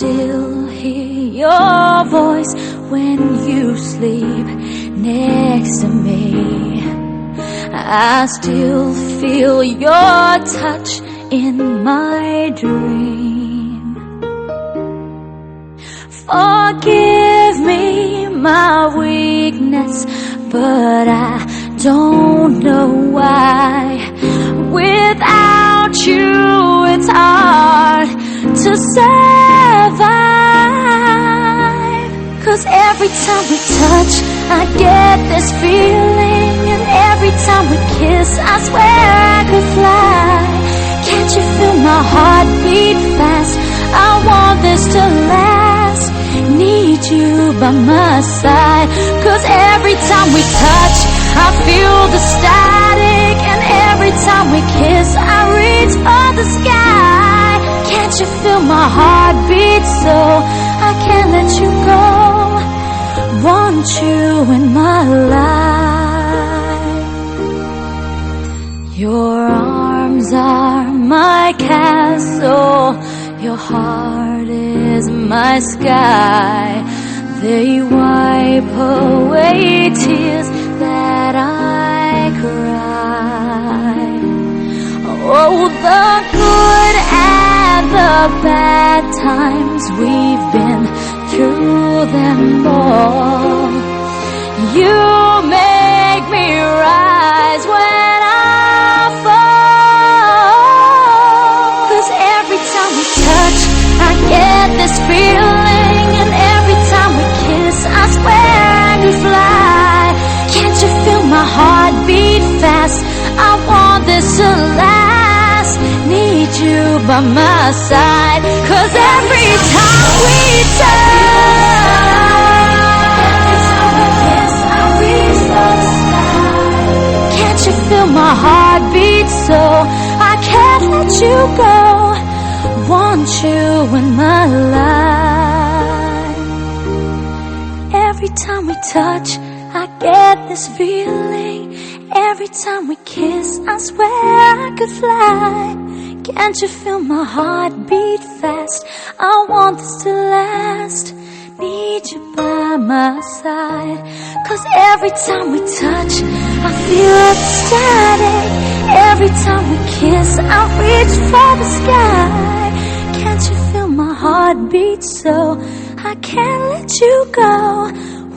still hear your voice when you sleep next to me. I still feel your touch in my dream. Forgive me my weakness, but I don't know why. Without you, it's hard to survive. 'Cause every time we touch, I get this feeling, and every time we kiss, I swear I could fly. Can't you feel my heart beat fast? I want this to last. Need you by my side. 'Cause every time we touch, I feel the static, and every time we kiss, I reach for the sky. Can't you feel my heart beat so I can't let you go? Want you in my life. Your arms are my castle, your heart is my sky. They wipe away tears that I cry. Oh, the good and the bad times, we've been through them all. You make me rise when I fall. 'Cause every time we touch, I get this feeling, and every time we kiss, I swear I could fly. Can't you feel my heart beat fast? I want this to last. Need you by my side. 'Cause every time we touch, I reach for the sky. Can't you feel my heart beat so I can't let you go? Want you in my life. Every time we touch, I get this feeling. Every time we kiss, I swear I could fly. Can't you feel my heart beat fast? I want this to last. Need you by my side. 'Cause every time we touch, I feel the static. Every time we kiss, I reach for the sky. Can't you feel my heart beat so I can't let you go?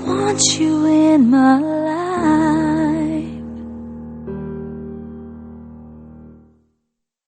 Want you in my life.